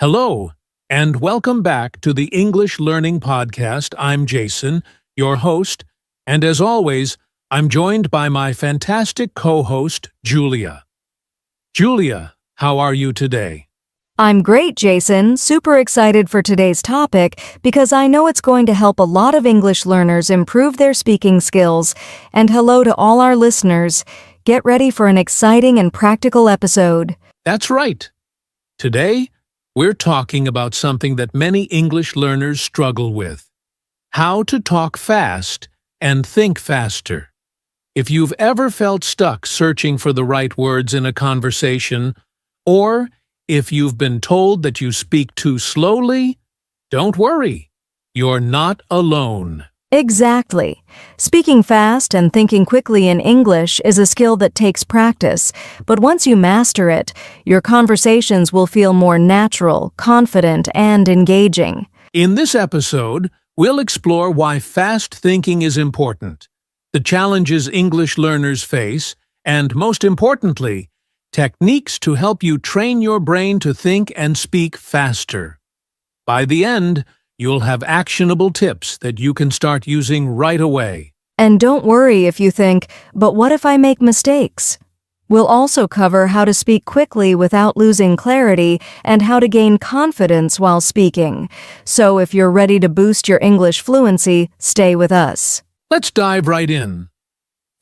Hello, and welcome back to the English Learning Podcast. I'm Jason, your host, and as always, I'm joined by my fantastic co-host, Julia. Julia, how are you today? I'm great, Jason. Super excited for today's topic because I know it's going to help a lot of English learners improve their speaking skills. And hello to all our listeners. Get ready for an exciting and practical episode. That's right. Today, we're talking about something that many English learners struggle with: how to talk fast and think faster. If you've ever felt stuck searching for the right words in a conversation, or if you've been told that you speak too slowly, don't worry. You're not alone. Exactly. Speaking fast and thinking quickly in English is a skill that takes practice, but once you master it, your conversations will feel more natural, confident, and engaging. In this episode, we'll explore why fast thinking is important, the challenges English learners face, and most importantly, techniques to help you train your brain to think and speak faster. By the end, you'll have actionable tips that you can start using right away. And don't worry if you think, but what if I make mistakes? We'll also cover how to speak quickly without losing clarity and how to gain confidence while speaking. So if you're ready to boost your English fluency, stay with us. Let's dive right in.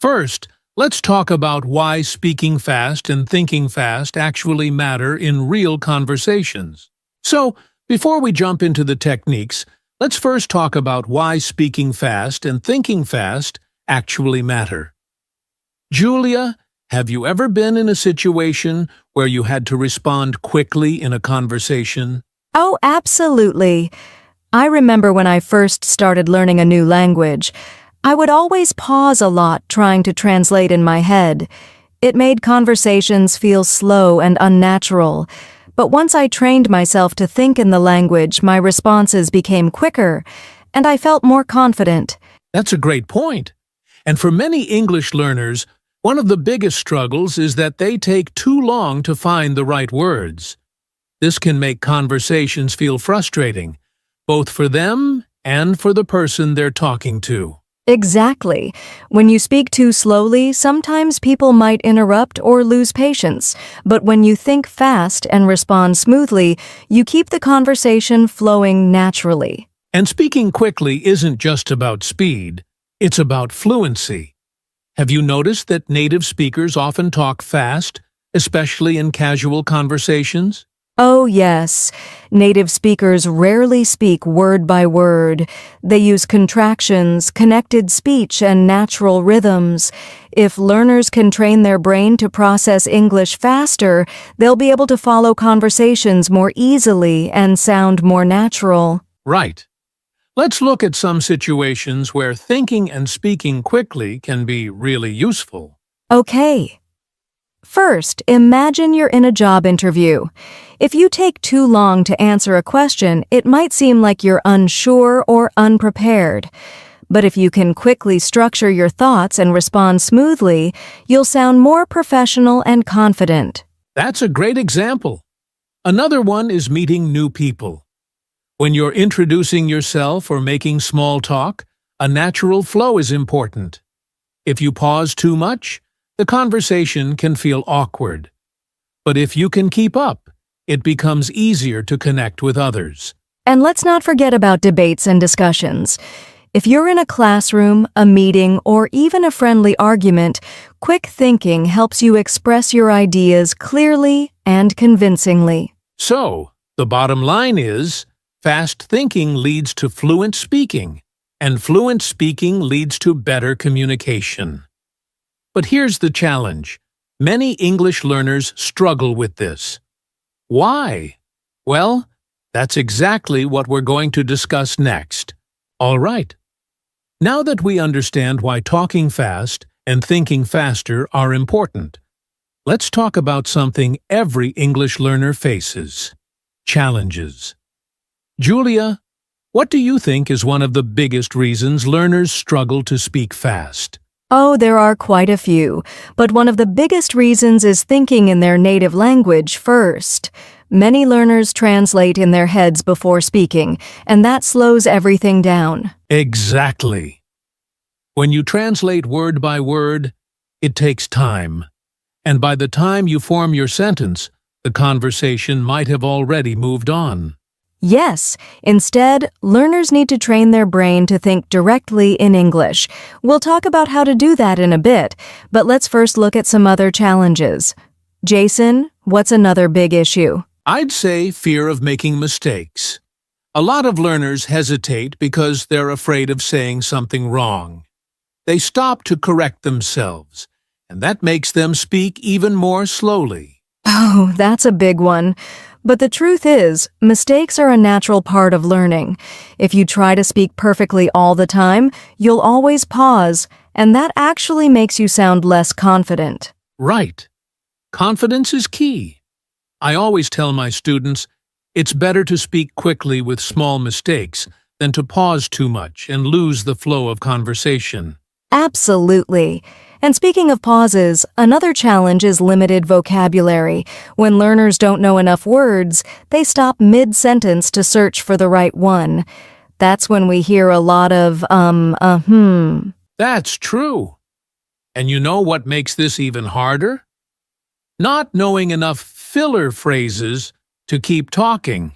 First, let's talk about why speaking fast and thinking fast actually matter in real conversations. So, before we jump into the techniques, let's first talk about why speaking fast and thinking fast actually matter. Julia, have you ever been in a situation where you had to respond quickly in a conversation? Oh, absolutely. I remember when I first started learning a new language, I would always pause a lot trying to translate in my head. It made conversations feel slow and unnatural. But once I trained myself to think in the language, my responses became quicker, and I felt more confident. That's a great point. And for many English learners, one of the biggest struggles is that they take too long to find the right words. This can make conversations feel frustrating, both for them and for the person they're talking to. Exactly. When you speak too slowly, sometimes people might interrupt or lose patience. But when you think fast and respond smoothly, you keep the conversation flowing naturally. And speaking quickly isn't just about speed, it's about fluency. Have you noticed that native speakers often talk fast, especially in casual conversations? Oh, yes. Native speakers rarely speak word by word. They use contractions, connected speech, and natural rhythms. If learners can train their brain to process English faster, they'll be able to follow conversations more easily and sound more natural. Right. Let's look at some situations where thinking and speaking quickly can be really useful. Okay. First, imagine you're in a job interview. If you take too long to answer a question, it might seem like you're unsure or unprepared. But if you can quickly structure your thoughts and respond smoothly, you'll sound more professional and confident. That's a great example. Another one is meeting new people. When you're introducing yourself or making small talk, a natural flow is important. If you pause too much, the conversation can feel awkward. But if you can keep up, it becomes easier to connect with others. And let's not forget about debates and discussions. If you're in a classroom, a meeting, or even a friendly argument, quick thinking helps you express your ideas clearly and convincingly. So, the bottom line is, fast thinking leads to fluent speaking, and fluent speaking leads to better communication. But here's the challenge. Many English learners struggle with this. Why? Well, that's exactly what we're going to discuss next. All right. Now that we understand why talking fast and thinking faster are important, let's talk about something every English learner faces: challenges. Julia, what do you think is one of the biggest reasons learners struggle to speak fast? Oh, there are quite a few, but one of the biggest reasons is thinking in their native language first. Many learners translate in their heads before speaking, and that slows everything down. Exactly. When you translate word by word, it takes time. And by the time you form your sentence, the conversation might have already moved on. Yes, instead, learners need to train their brain to think directly in English. We'll talk about how to do that in a bit, but let's first look at some other challenges. Jason, what's another big issue? I'd say fear of making mistakes. A lot of learners hesitate because they're afraid of saying something wrong. They stop to correct themselves, and that makes them speak even more slowly. Oh, that's a big one. But the truth is, mistakes are a natural part of learning. If you try to speak perfectly all the time, you'll always pause, and that actually makes you sound less confident. Right. Confidence is key. I always tell my students, it's better to speak quickly with small mistakes than to pause too much and lose the flow of conversation. Absolutely. And speaking of pauses, another challenge is limited vocabulary. When learners don't know enough words, they stop mid-sentence to search for the right one. That's when we hear a lot of, That's true. And you know what makes this even harder? Not knowing enough filler phrases to keep talking.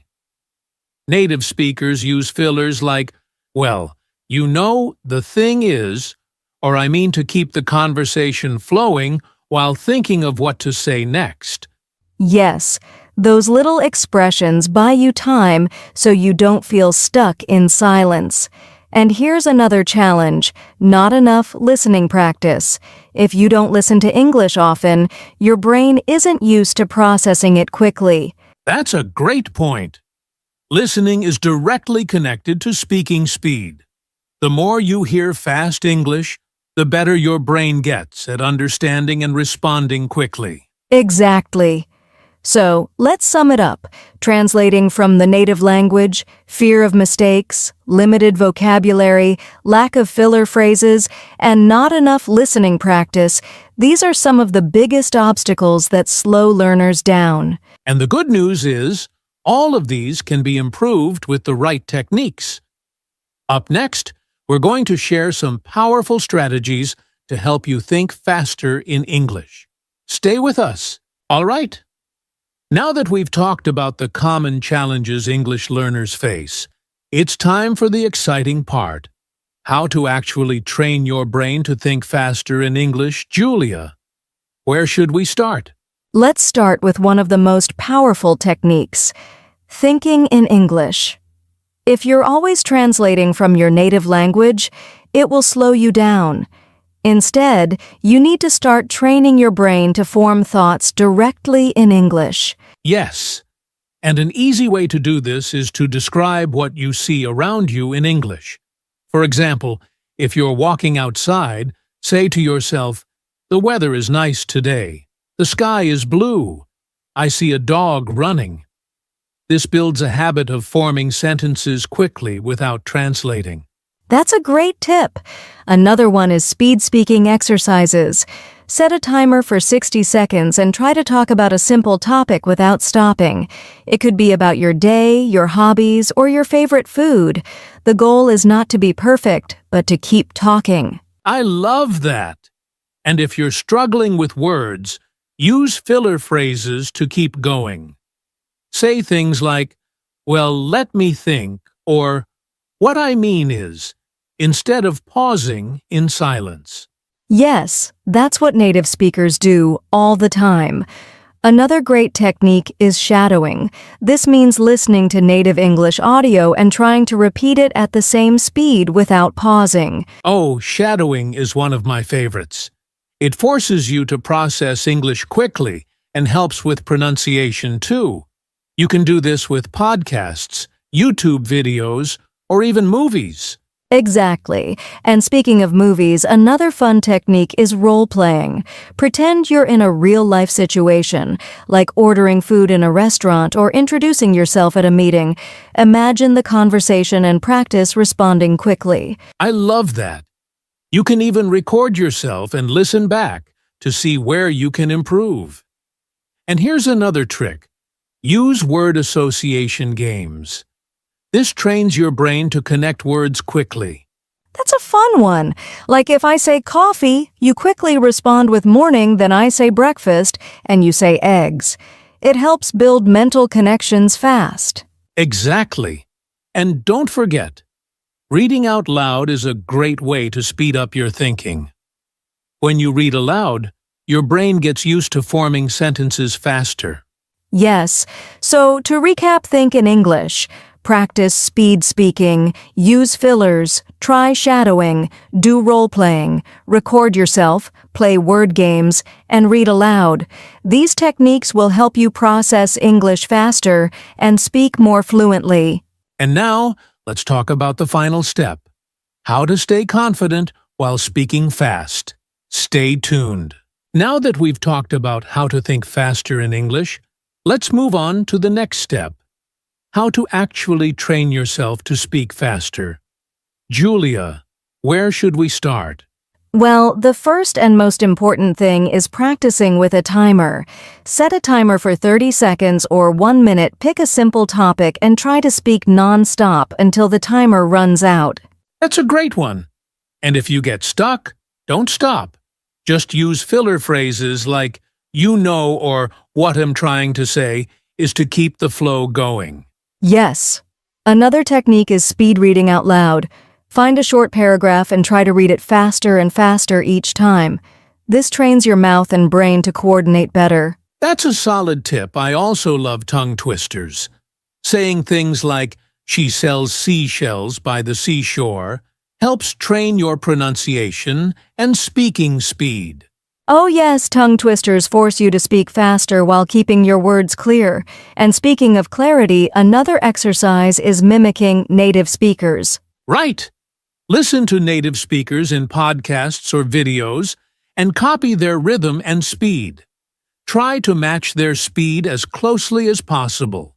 Native speakers use fillers like, well, you know, the thing is, or I mean to keep the conversation flowing while thinking of what to say next. Yes, those little expressions buy you time so you don't feel stuck in silence. And here's another challenge: not enough listening practice. If you don't listen to English often, your brain isn't used to processing it quickly. That's a great point. Listening is directly connected to speaking speed. The more you hear fast English, the better your brain gets at understanding and responding quickly. Exactly. So, let's sum it up. Translating from the native language, fear of mistakes, limited vocabulary, lack of filler phrases, and not enough listening practice, these are some of the biggest obstacles that slow learners down. And the good news is, all of these can be improved with the right techniques. Up next, we're going to share some powerful strategies to help you think faster in English. Stay with us. All right. Now that we've talked about the common challenges English learners face, it's time for the exciting part: how to actually train your brain to think faster in English. Julia, where should we start? Let's start with one of the most powerful techniques: thinking in English. If you're always translating from your native language, it will slow you down. Instead, you need to start training your brain to form thoughts directly in English. Yes, and an easy way to do this is to describe what you see around you in English. For example, if you're walking outside, say to yourself, "The weather is nice today. The sky is blue. I see a dog running." This builds a habit of forming sentences quickly without translating. That's a great tip. Another one is speed speaking exercises. Set a timer for 60 seconds and try to talk about a simple topic without stopping. It could be about your day, your hobbies, or your favorite food. The goal is not to be perfect, but to keep talking. I love that. And if you're struggling with words, use filler phrases to keep going. Say things like, "Well, let me think," or "What I mean is," instead of pausing in silence. Yes, that's what native speakers do all the time. Another great technique is shadowing. This means listening to native English audio and trying to repeat it at the same speed without pausing. Oh, shadowing is one of my favorites. It forces you to process English quickly and helps with pronunciation too. You can do this with podcasts, YouTube videos, or even movies. Exactly. And speaking of movies, another fun technique is role-playing. Pretend you're in a real-life situation, like ordering food in a restaurant or introducing yourself at a meeting. Imagine the conversation and practice responding quickly. I love that. You can even record yourself and listen back to see where you can improve. And here's another trick. Use word association games. This trains your brain to connect words quickly. That's a fun one. Like if I say coffee, you quickly respond with morning, then I say breakfast, and you say eggs. It helps build mental connections fast. Exactly. And don't forget, reading out loud is a great way to speed up your thinking. When you read aloud, your brain gets used to forming sentences faster. Yes. So to recap, think in English. Practice speed speaking, use fillers, try shadowing, do role-playing, record yourself, play word games, and read aloud. These techniques will help you process English faster and speak more fluently. And now, let's talk about the final step. How to stay confident while speaking fast. Stay tuned. Now that we've talked about how to think faster in English, let's move on to the next step. How to actually train yourself to speak faster. Julia, where should we start? Well, the first and most important thing is practicing with a timer. Set a timer for 30 seconds or 1 minute, pick a simple topic, and try to speak non-stop until the timer runs out. That's a great one. And if you get stuck, don't stop. Just use filler phrases like "you know" or "what I'm trying to say" is to keep the flow going. Yes. Another technique is speed reading out loud. Find a short paragraph and try to read it faster and faster each time. This trains your mouth and brain to coordinate better. That's a solid tip. I also love tongue twisters. Saying things like, "she sells seashells by the seashore," helps train your pronunciation and speaking speed. Oh yes, tongue twisters force you to speak faster while keeping your words clear. And speaking of clarity, another exercise is mimicking native speakers. Right. Listen to native speakers in podcasts or videos and copy their rhythm and speed. Try to match their speed as closely as possible.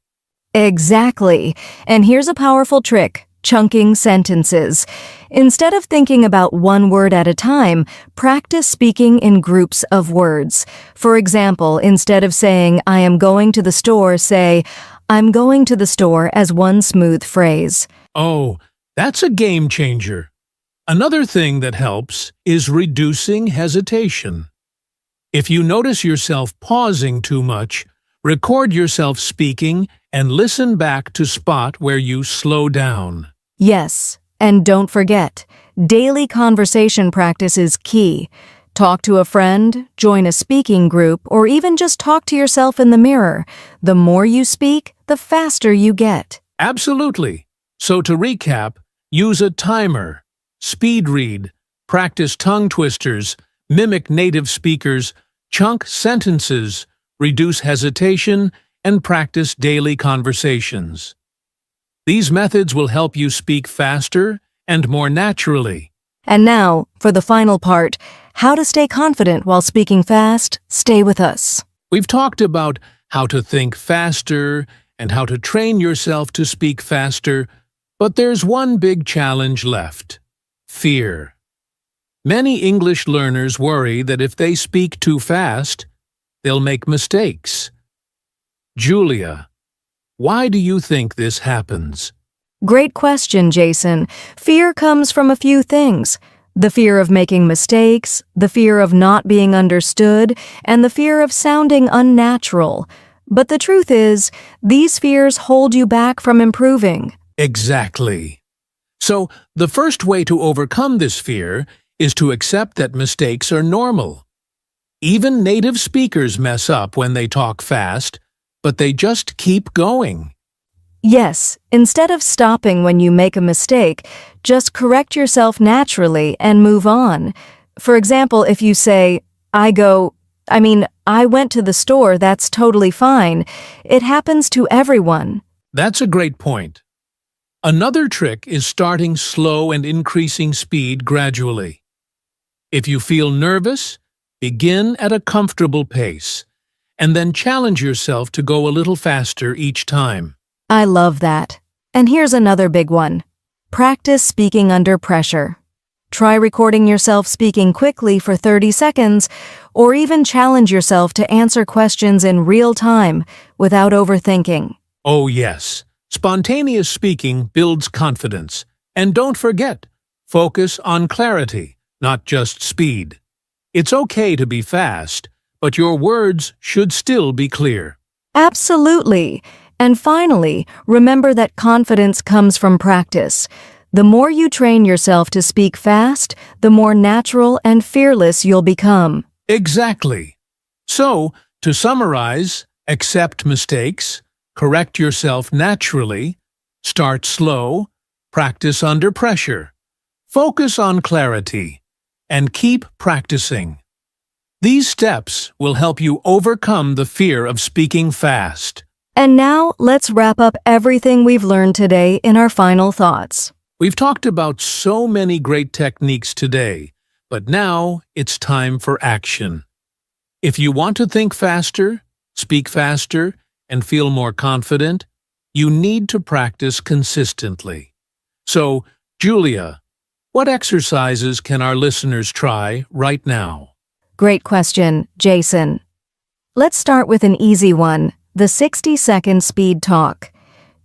Exactly. And here's a powerful trick. Chunking sentences. Instead of thinking about one word at a time, practice speaking in groups of words. For example, instead of saying, "I am going to the store," say, "I'm going to the store" as one smooth phrase. Oh, that's a game changer. Another thing that helps is reducing hesitation. If you notice yourself pausing too much, record yourself speaking and listen back to spot where you slow down. Yes, and don't forget, daily conversation practice is key. Talk to a friend, join a speaking group, or even just talk to yourself in the mirror. The more you speak, the faster you get. Absolutely. So to recap, use a timer, speed read, practice tongue twisters, mimic native speakers, chunk sentences, reduce hesitation, and practice daily conversations. These methods will help you speak faster and more naturally. And now, for the final part, how to stay confident while speaking fast. Stay with us. We've talked about how to think faster and how to train yourself to speak faster, but there's one big challenge left: fear. Many English learners worry that if they speak too fast, they'll make mistakes. Julia, why do you think this happens? Great question, Jason. Fear comes from a few things. The fear of making mistakes, the fear of not being understood, and the fear of sounding unnatural. But the truth is, these fears hold you back from improving. Exactly. So, the first way to overcome this fear is to accept that mistakes are normal. Even native speakers mess up when they talk fast, but they just keep going. Yes, instead of stopping when you make a mistake, just correct yourself naturally and move on. For example, if you say, I went to the store, that's totally fine. It happens to everyone. That's a great point. Another trick is starting slow and increasing speed gradually. If you feel nervous, begin at a comfortable pace, and then challenge yourself to go a little faster each time. I love that. And here's another big one. Practice speaking under pressure. Try recording yourself speaking quickly for 30 seconds, or even challenge yourself to answer questions in real time without overthinking. Oh yes, spontaneous speaking builds confidence. And don't forget, focus on clarity, not just speed. It's okay to be fast, but your words should still be clear. Absolutely. And finally, remember that confidence comes from practice. The more you train yourself to speak fast, the more natural and fearless you'll become. Exactly. So, to summarize, accept mistakes, correct yourself naturally, start slow, practice under pressure, focus on clarity, and keep practicing. These steps will help you overcome the fear of speaking fast. And now, let's wrap up everything we've learned today in our final thoughts. We've talked about so many great techniques today, but now it's time for action. If you want to think faster, speak faster, and feel more confident, you need to practice consistently. So, Julia, what exercises can our listeners try right now? Great question, Jason. Let's start with an easy one, the 60-second speed talk.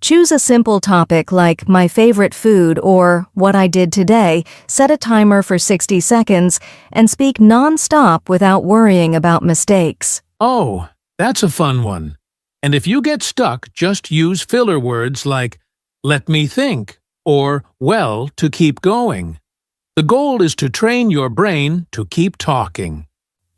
Choose a simple topic like my favorite food or what I did today, set a timer for 60 seconds, and speak non-stop without worrying about mistakes. Oh, that's a fun one. And if you get stuck, just use filler words like, let me think, or well, to keep going. The goal is to train your brain to keep talking.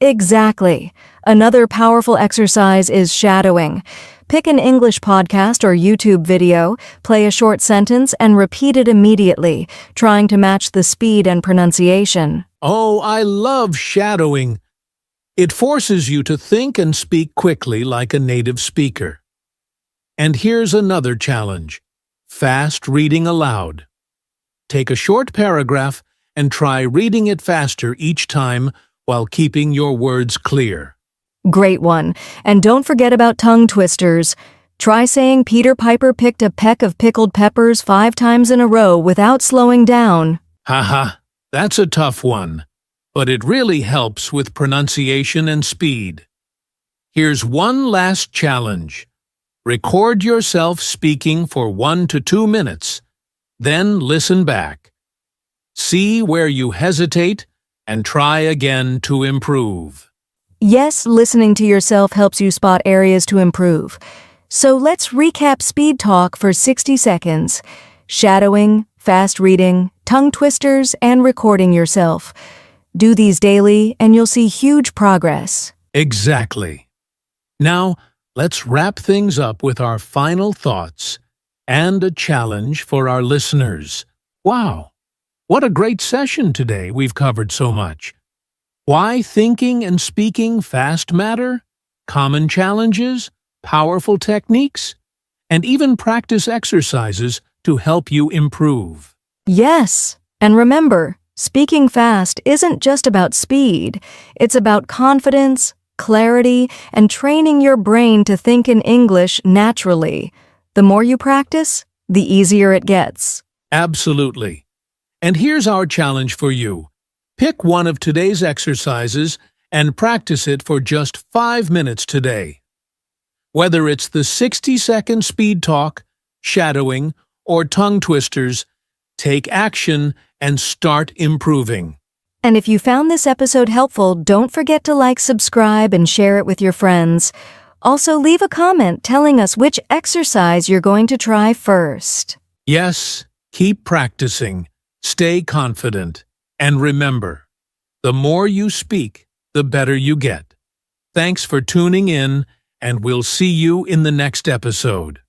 Exactly. Another powerful exercise is shadowing. Pick an English podcast or YouTube video, play a short sentence, and repeat it immediately, trying to match the speed and pronunciation. Oh, I love shadowing. It forces you to think and speak quickly like a native speaker. And here's another challenge: fast reading aloud. Take a short paragraph and try reading it faster each time while keeping your words clear. Great one. And don't forget about tongue twisters. Try saying Peter Piper picked a peck of pickled peppers 5 times in a row without slowing down. Haha, that's a tough one, but it really helps with pronunciation and speed. Here's one last challenge. Record yourself speaking for 1 to 2 minutes, then listen back. See where you hesitate and try again to improve. Yes, listening to yourself helps you spot areas to improve. So let's recap speed talk for 60 seconds. Shadowing, fast reading, tongue twisters, and recording yourself. Do these daily and you'll see huge progress. Exactly. Now, let's wrap things up with our final thoughts and a challenge for our listeners. Wow, what a great session today. We've covered so much. Why thinking and speaking fast matter, common challenges, powerful techniques, and even practice exercises to help you improve. Yes, and remember, speaking fast isn't just about speed. It's about confidence, clarity, and training your brain to think in English naturally. The more you practice, the easier it gets. Absolutely. And here's our challenge for you. Pick one of today's exercises and practice it for just 5 minutes today. Whether it's the 60-second speed talk, shadowing, or tongue twisters, take action and start improving. And if you found this episode helpful, don't forget to like, subscribe, and share it with your friends. Also, leave a comment telling us which exercise you're going to try first. Yes, keep practicing, stay confident, and remember, the more you speak, the better you get. Thanks for tuning in, and we'll see you in the next episode.